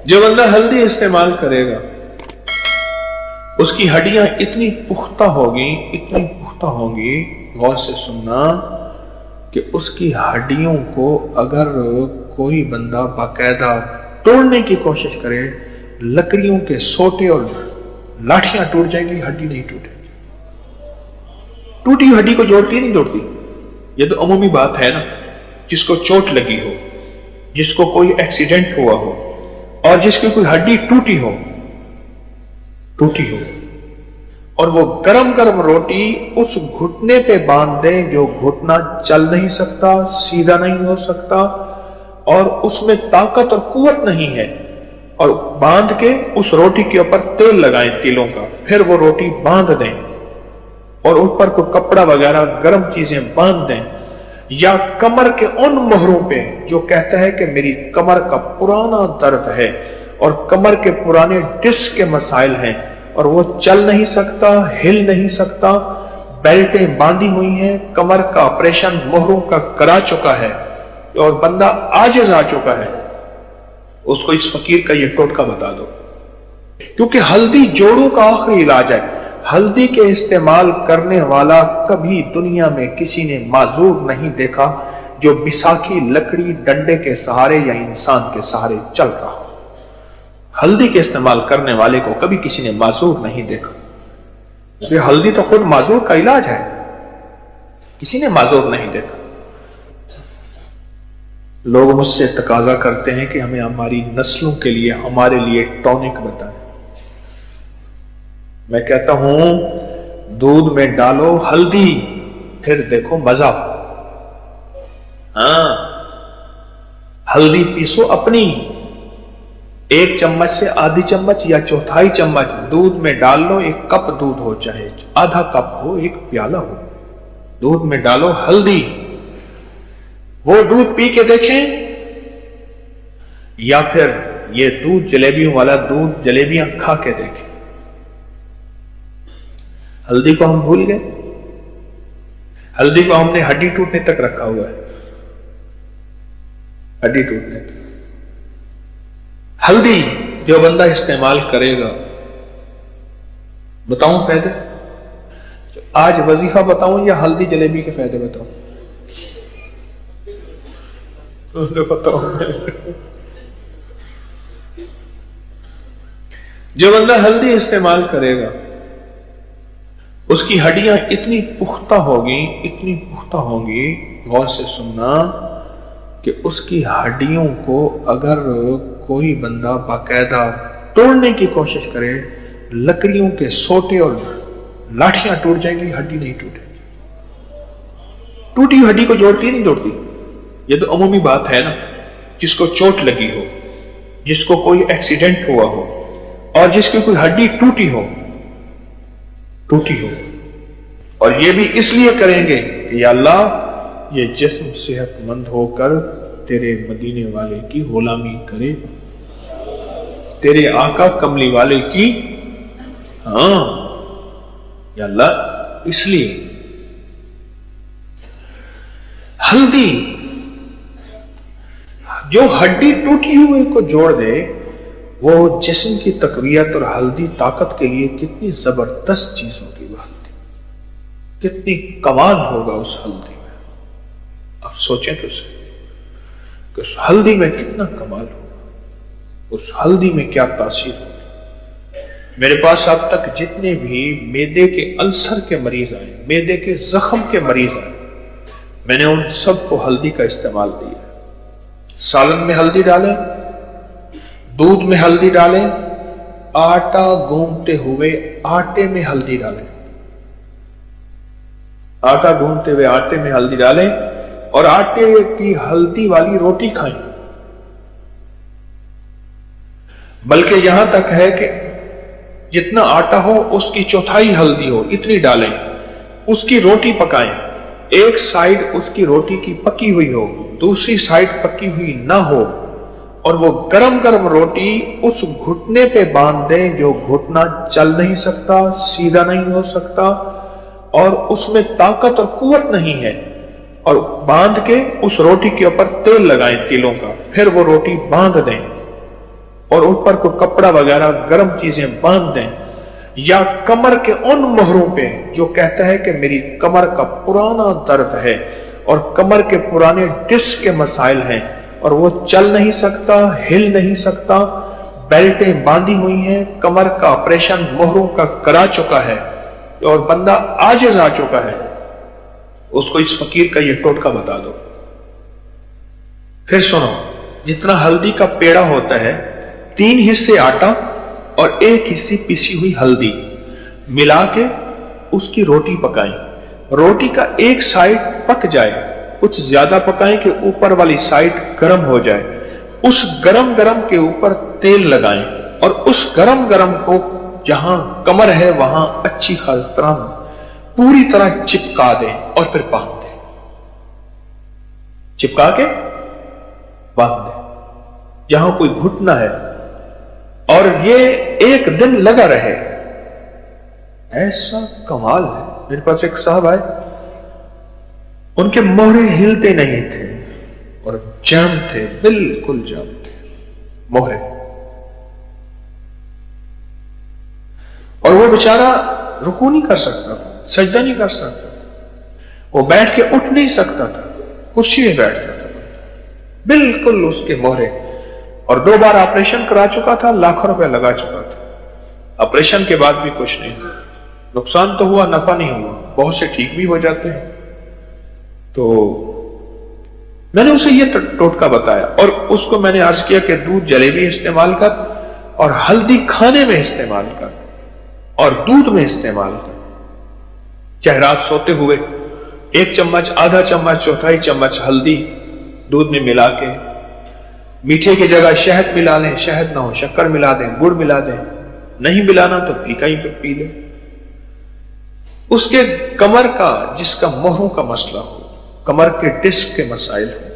جو بندہ ہلدی استعمال کرے گا اس کی ہڈیاں اتنی پختہ ہوگی، غور سے سننا، کہ اس کی ہڈیوں کو اگر کوئی بندہ باقاعدہ توڑنے کی کوشش کرے، لکڑیوں کے سوٹے اور لاٹھیاں ٹوٹ جائیں گی، ہڈی نہیں ٹوٹے گی۔ ٹوٹی ہڈی کو جوڑتی نہیں جوڑتی، یہ تو عمومی بات ہے نا۔ جس کو چوٹ لگی ہو، جس کو کوئی ایکسیڈنٹ ہوا ہو، اور جس کی کوئی ہڈی ٹوٹی ہو اور وہ گرم گرم روٹی اس گھٹنے پہ باندھ دیں جو گھٹنا چل نہیں سکتا، سیدھا نہیں ہو سکتا، اور اس میں طاقت اور قوت نہیں ہے، اور باندھ کے اس روٹی کے اوپر تیل لگائیں تیلوں کا، پھر وہ روٹی باندھ دیں اور اوپر کوئی کپڑا وغیرہ گرم چیزیں باندھ دیں، یا کمر کے ان مہروں پہ جو کہتا ہے کہ میری کمر کا پرانا درد ہے اور کمر کے پرانے ڈسک کے مسائل ہیں اور وہ چل نہیں سکتا، ہل نہیں سکتا، بیلٹیں باندھی ہوئی ہیں، کمر کا آپریشن مہروں کا کرا چکا ہے اور بندہ عاجز آ چکا ہے، اس کو اس فقیر کا یہ ٹوٹکا بتا دو، کیونکہ ہلدی جوڑوں کا آخری علاج ہے۔ ہلدی کے استعمال کرنے والا کبھی دنیا میں کسی نے معذور نہیں دیکھا جو بساکھی لکڑی ڈنڈے کے سہارے یا انسان کے سہارے چل رہا۔ ہلدی کے استعمال کرنے والے کو کبھی کسی نے معذور نہیں دیکھا۔ یہ ہلدی تو خود معذور کا علاج ہے، کسی نے معذور نہیں دیکھا۔ لوگ مجھ سے تقاضا کرتے ہیں کہ ہمیں ہماری نسلوں کے لیے، ہمارے لیے ٹونک بتائیں۔ میں کہتا ہوں دودھ میں ڈالو ہلدی، پھر دیکھو مزہ۔ ہاں، ہلدی پیسو اپنی، 1 چمچ سے آدھی چمچ یا چوتھائی چمچ دودھ میں ڈال لو، 1 کپ دودھ ہو، چاہے آدھا کپ ہو، 1 پیالہ ہو، دودھ میں ڈالو ہلدی، وہ دودھ پی کے دیکھیں، یا پھر یہ دودھ جلیبیوں والا دودھ جلیبیاں کھا کے دیکھیں۔ ہلدی کو ہم بھول گئے، ہلدی کو ہم نے ہڈی ٹوٹنے تک رکھا ہوا ہے، ہڈی ٹوٹنے تک۔ ہلدی جو بندہ استعمال کرے گا، بتاؤں فائدے؟ آج وظیفہ بتاؤں یا ہلدی جلیبی کے فائدے بتاؤں؟ جو بندہ ہلدی استعمال کرے گا اس کی ہڈیاں اتنی پختہ ہوگی، غور سے سننا، کہ اس کی ہڈیوں کو اگر کوئی بندہ باقاعدہ توڑنے کی کوشش کرے، لکڑیوں کے سوٹے اور لاٹھیاں ٹوٹ جائیں گی، ہڈی نہیں ٹوٹے گی۔ ٹوٹی ہڈی کو جوڑتی نہیں جوڑتی، یہ تو عمومی بات ہے نا۔ جس کو چوٹ لگی ہو، جس کو کوئی ایکسیڈنٹ ہوا ہو، اور جس کی کوئی ہڈی ٹوٹی ہو، اور یہ بھی اس لیے کریں گے کہ یا اللہ یہ جسم صحت مند ہو کر تیرے مدینے والے کی غلامی کرے، تیرے آقا کملی والے کی، ہاں یا اللہ، اس لیے ہلدی جو ہڈی ٹوٹی ہوئی کو جوڑ دے، وہ جسم کی تقویت اور ہلدی طاقت کے لیے کتنی زبردست چیز ہوگی، وہ ہلدی کتنی کمال ہوگا اس ہلدی میں۔ اب سوچیں تو صحیح کہ اس ہلدی میں کتنا کمال ہوگا، اس ہلدی میں کیا تاثیر ہوگی۔ میرے پاس اب تک جتنے بھی معدے کے السر کے مریض آئے، معدے کے زخم کے مریض آئے، میں نے ان سب کو ہلدی کا استعمال دیا۔ سالن میں ہلدی ڈالیں، دودھ میں ہلدی ڈالیں، آٹا گوندتے ہوئے آٹے میں ہلدی ڈالیں، آٹا گوندتے ہوئے آٹے میں ہلدی ڈالیں، اور آٹے کی ہلدی والی روٹی کھائیں۔ بلکہ یہاں تک ہے کہ جتنا آٹا ہو اس کی چوتھائی ہلدی ہو، اتنی ڈالیں، اس کی روٹی پکائیں۔ ایک سائیڈ اس کی روٹی کی پکی ہوئی ہو، دوسری سائیڈ پکی ہوئی نہ ہو، اور وہ گرم گرم روٹی اس گھٹنے پہ باندھ دیں جو گھٹنا چل نہیں سکتا، سیدھا نہیں ہو سکتا، اور اس میں طاقت اور قوت نہیں ہے، اور باندھ کے اس روٹی کے اوپر تیل لگائیں تیلوں کا، پھر وہ روٹی باندھ دیں اور ان پر کوئی کپڑا وغیرہ گرم چیزیں باندھ دیں، یا کمر کے ان مہروں پہ جو کہتا ہے کہ میری کمر کا پرانا درد ہے اور کمر کے پرانے ڈسک کے مسائل ہیں اور وہ چل نہیں سکتا، ہل نہیں سکتا، بیلٹیں باندھی ہوئی ہیں، کمر کا آپریشن مہروں کا کرا چکا ہے اور بندہ عاجز آ چکا ہے، اس کو اس فقیر کا یہ ٹوٹکا بتا دو۔ پھر سنو، جتنا ہلدی کا پیڑا ہوتا ہے 3 حصے آٹا اور 1 حصے پیسی ہوئی ہلدی ملا کے اس کی روٹی پکائیں۔ روٹی کا ایک سائڈ پک جائے، کچھ زیادہ پکائیں کہ اوپر والی سائڈ گرم ہو جائے، اس گرم کے اوپر تیل لگائیں اور اس گرم کو جہاں کمر ہے وہاں اچھی طرح پوری طرح چپکا دیں اور پھر باندھ دیں، چپکا کے باندھ دیں جہاں کوئی گھٹنا ہے، اور یہ 1 دن لگا رہے۔ ایسا کمال ہے۔ میرے پاس ایک صاحب آئے، ان کے مہرے ہلتے نہیں تھے اور جام تھے، بالکل جام تھے مہرے، اور وہ بیچارہ رکوع نہیں کر سکتا تھا، سجدہ نہیں کر سکتا تھا، وہ بیٹھ کے اٹھ نہیں سکتا تھا، کرسی میں بیٹھتا تھا، بالکل اس کے مہرے، اور 2 بار آپریشن کرا چکا تھا، لاکھوں روپے لگا چکا تھا، آپریشن کے بعد بھی کچھ نہیں ہوا، نقصان تو ہوا، نفع نہیں ہوا، بہت سے ٹھیک بھی ہو جاتے ہیں۔ تو میں نے اسے یہ ٹوٹکا بتایا، اور اس کو میں نے عرض کیا کہ دودھ جلیبی استعمال کر اور ہلدی کھانے میں استعمال کر اور دودھ میں استعمال کر، چاہے رات سوتے ہوئے 1 چمچ، آدھا چمچ، چوتھائی چمچ ہلدی دودھ میں ملا کے، میٹھے کی جگہ شہد ملا لیں، شہد نہ ہو شکر ملا دیں، گڑ ملا دیں، نہیں ملانا تو پھیکا ہی پی لیں۔ اس کے کمر کا، جس کا مہروں کا مسئلہ ہو، کمر کے ڈسک کے مسائل ہوں،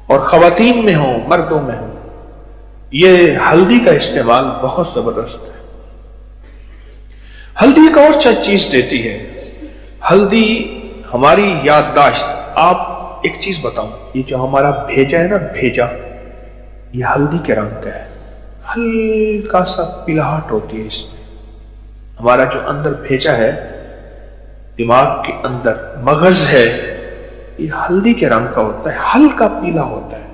اور خواتین میں ہوں مردوں میں ہوں، یہ ہلدی کا استعمال بہت زبردست ہے۔ ہلدی ایک اور چیز دیتی ہے، ہلدی ہماری یادداشت۔ آپ ایک چیز بتاؤں، یہ جو ہمارا بھیجا ہے نا، بھیجا، یہ ہلدی کے رنگ کا ہے، ہلکا سا پلاہٹ ہوتی ہے اس میں۔ ہمارا جو اندر بھیجا ہے، دماغ کے اندر مغز ہے، یہ ہلدی کے رنگ کا ہوتا ہے، ہلکا پیلا ہوتا ہے،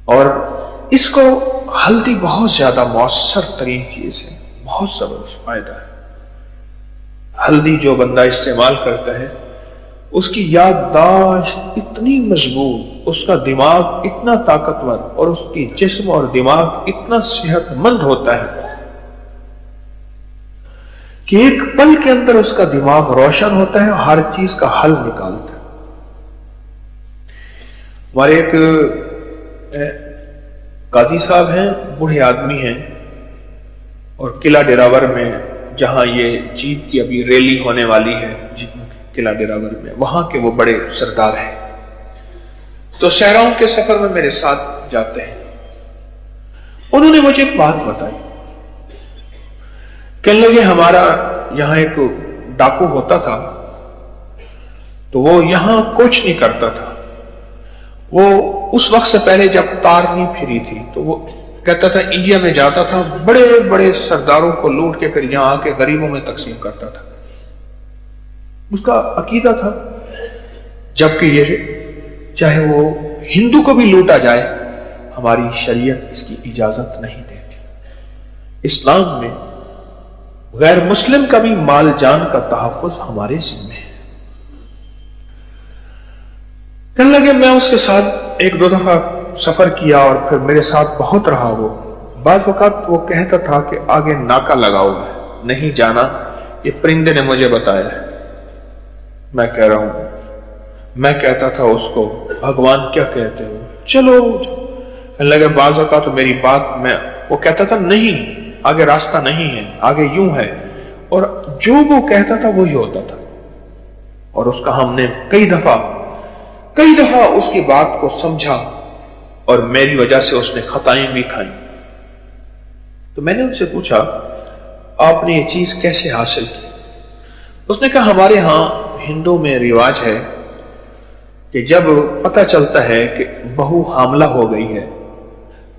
اور اس کو ہلدی بہت زیادہ مؤثر ترین چیز ہے، بہت زبردست فائدہ ہے۔ ہلدی جو بندہ استعمال کرتا ہے، اس کی یادداشت اتنی مضبوط، اس کا دماغ اتنا طاقتور، اور اس کی جسم اور دماغ اتنا صحت مند ہوتا ہے کہ ایک پل کے اندر اس کا دماغ روشن ہوتا ہے اور ہر چیز کا حل نکالتا ہے۔ ہمارے ایک قاضی صاحب ہیں، بوڑھے آدمی ہیں، اور قلعہ ڈیراور میں جہاں یہ جیت کی ابھی ریلی ہونے والی ہے، قلعہ ڈیراور میں، وہاں کے وہ بڑے سردار ہیں، تو صحراؤں کے سفر میں میرے ساتھ جاتے ہیں۔ انہوں نے مجھے ایک بات بتائی، کہنے لگے ہمارا یہاں ایک ڈاکو ہوتا تھا، تو وہ یہاں کچھ نہیں کرتا تھا، وہ اس وقت سے پہلے جب تار نہیں پھری تھی، تو وہ کہتا تھا انڈیا میں جاتا تھا، بڑے بڑے سرداروں کو لوٹ کے پھر یہاں آ کے غریبوں میں تقسیم کرتا تھا۔ اس کا عقیدہ تھا، جبکہ یہ چاہے وہ ہندو کو بھی لوٹا جائے، ہماری شریعت اس کی اجازت نہیں دیتی۔ اسلام میں غیر مسلم کا بھی مال جان کا تحفظ ہمارے ذمہ ہے۔ کہنے لگے میں اس کے ساتھ 1-2 دفعہ سفر کیا اور پھر میرے ساتھ بہت رہا وہ۔ بعض اوقات وہ کہتا تھا کہ آگے ناکا لگا ہوا ہے، نہیں جانا، یہ پرندے نے مجھے بتایا ہے۔ میں کہہ رہا ہوں، میں کہتا تھا اس کو بھگوان کیا کہتے ہو، چلو۔ کہنے لگے بعض اوقات تو میری بات وہ کہتا تھا نہیں، آگے راستہ نہیں ہے، آگے یوں ہے، اور جو وہ کہتا تھا وہی ہوتا تھا، اور اس کا ہم نے کئی دفعہ اس کی بات کو سمجھا، اور میری وجہ سے اس نے خطائیں بھی کھائیں۔ تو میں نے ان سے پوچھا آپ نے یہ چیز کیسے حاصل کی؟ اس نے کہا ہمارے ہاں ہندو میں رواج ہے کہ جب پتہ چلتا ہے کہ بہو حاملہ ہو گئی ہے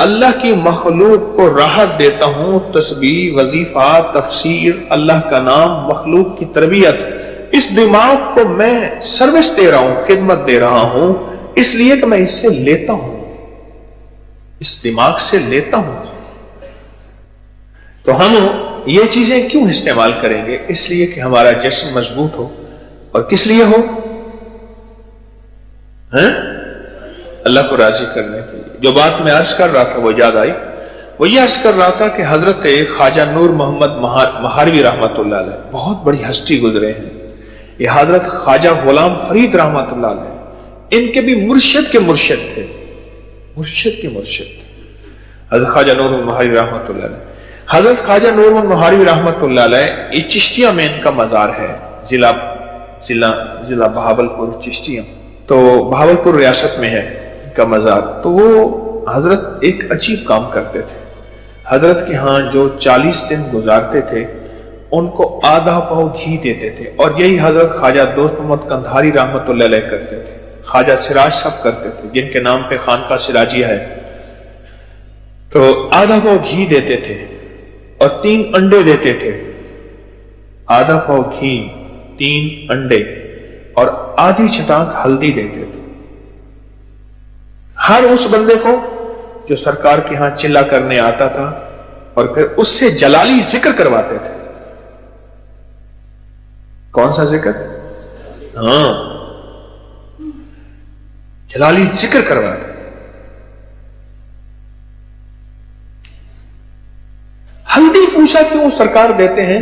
اللہ کی مخلوق کو راحت دیتا ہوں، تسبیح، وظیفہ، تفسیر، اللہ کا نام، مخلوق کی تربیت، اس دماغ کو میں سروس دے رہا ہوں، خدمت دے رہا ہوں، اس لیے کہ میں اس سے لیتا ہوں، اس دماغ سے لیتا ہوں۔ تو ہم یہ چیزیں کیوں استعمال کریں گے؟ اس لیے کہ ہمارا جسم مضبوط ہو۔ اور کس لیے ہو؟ اللہ کو راضی کرنے کے لیے۔ جو بات میں عرض کر رہا تھا وہ یاد آئی، وہ یہ عرض کر رہا تھا کہ حضرت خواجہ نور محمد مہاروی رحمت اللہ علیہ بہت بڑی ہستی گزرے ہیں۔ یہ حضرت خواجہ غلام فرید رحمت اللہ علیہ ان کے بھی مرشد کے مرشد تھے، مرشد کے مرشد تھے حضرت خواجہ نور محمد مہاروی رحمت اللہ علیہ۔ حضرت خواجہ نور محمد مہاروی رحمت اللہ علیہ یہ چشتیہ میں ان کا مزار ہے، ضلع بہاولپور چشتیہ، تو بہاولپور ریاست میں ہے ان کا مزار۔ تو وہ حضرت ایک عجیب کام کرتے تھے، حضرت کے ہاں جو 40 دن گزارتے تھے ان کو آدھا پاؤ گھی دیتے تھے، اور یہی حضرت خواجہ دوست محمد کندھاری رحمت اللہ علیہ کرتے تھے، خواجہ سراج صاحب کرتے تھے جن کے نام پہ خانقاہ سراجیہ ہے۔ تو آدھا پاؤ گھی دیتے تھے اور 3 انڈے دیتے تھے، آدھا پاؤ گھی، 3 انڈے اور آدھی چٹاک ہلدی دیتے تھے ہر اس بندے کو جو سرکار کے ہاں چلا کرنے آتا تھا، اور پھر اس سے جلالی ذکر کرواتے تھے۔ کون سا ذکر؟ ہاں، جلالی ذکر کرواتے تھے۔ ہلدی پوچھا کیوں سرکار دیتے ہیں؟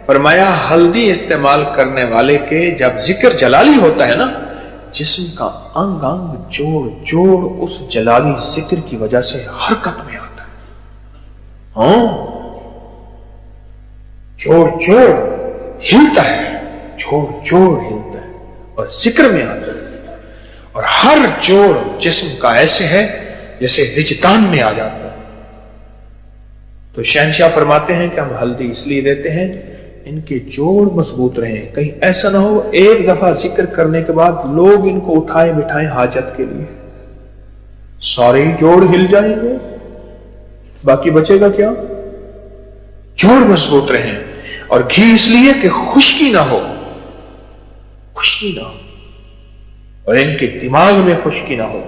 فرمایا ہلدی استعمال کرنے والے کے جب ذکر جلالی ہوتا ہے نا، جسم کا انگ انگ جوڑ جوڑ اس جلالی ذکر کی وجہ سے حرکت میں آتا ہے۔ ہاں، جوڑ جوڑ ہلتا ہے، جوڑ جوڑ ہلتا ہے اور ذکر میں آتا ہے، اور ہر جوڑ جسم کا ایسے ہے جیسے وجدان میں آ جاتا ہے۔ تو شہنشاہ فرماتے ہیں کہ ہم ہلدی اس لیے دیتے ہیں ان کے جوڑ مضبوط رہیں، کہیں ایسا نہ ہو ایک دفعہ ذکر کرنے کے بعد لوگ ان کو اٹھائے بٹھائیں حاجت کے لیے، سارے جوڑ ہل جائیں گے، باقی بچے گا کیا؟ جوڑ مضبوط رہیں۔ اور گھی اس لیے کہ خشکی نہ ہو، خشکی نہ ہو، اور ان کے دماغ میں خشکی نہ ہو۔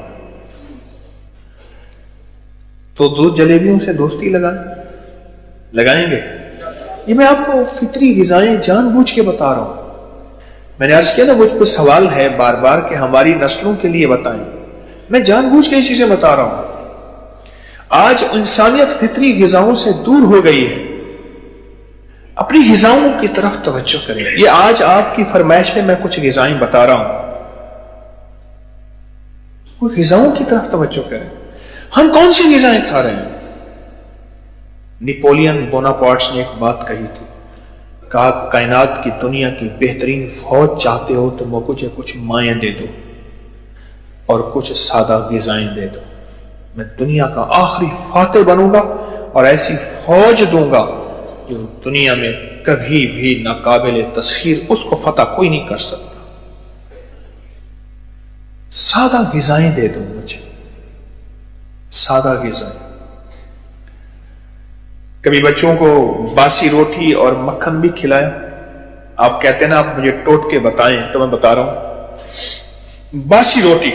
تو دودھ جلیبیوں سے دوستی لگائیں گے؟ یہ میں آپ کو فطری غذائیں جان بوجھ کے بتا رہا ہوں۔ میں نے عرض کیا نا مجھ پہ سوال ہے بار بار کہ ہماری نسلوں کے لیے بتائیں، میں جان بوجھ کے یہ چیزیں بتا رہا ہوں۔ آج انسانیت فطری غذاؤں سے دور ہو گئی ہے، اپنی غذاؤں کی طرف توجہ کریں۔ یہ آج آپ کی فرمائش میں کچھ غذائیں بتا رہا ہوں، وہ غذاؤں کی طرف توجہ کریں۔ ہم کون سی غذائیں کھا رہے ہیں؟ نیپولین بوناپارٹس نے ایک بات کہی تھی، کہا کائنات کی دنیا کی بہترین فوج چاہتے ہو تو مجھے کچھ مائیں دے دو اور کچھ سادہ غذائیں دے دو، میں دنیا کا آخری فاتح بنوں گا اور ایسی فوج دوں گا جو دنیا میں کبھی بھی ناقابل تسخیر، اس کو فتح کوئی نہیں کر سکتا۔ سادہ غذائیں دے دو مجھے، سادہ غذائیں۔ کبھی بچوں کو باسی روٹی اور مکھن بھی کھلایا؟ آپ کہتے ہیں نا آپ مجھے ٹوٹ کے بتائیں، تو میں بتا رہا ہوں، باسی روٹی،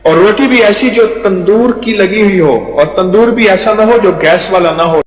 اور روٹی بھی ایسی جو تندور کی لگی ہوئی ہو، اور تندور بھی ایسا نہ ہو جو گیس والا نہ ہو۔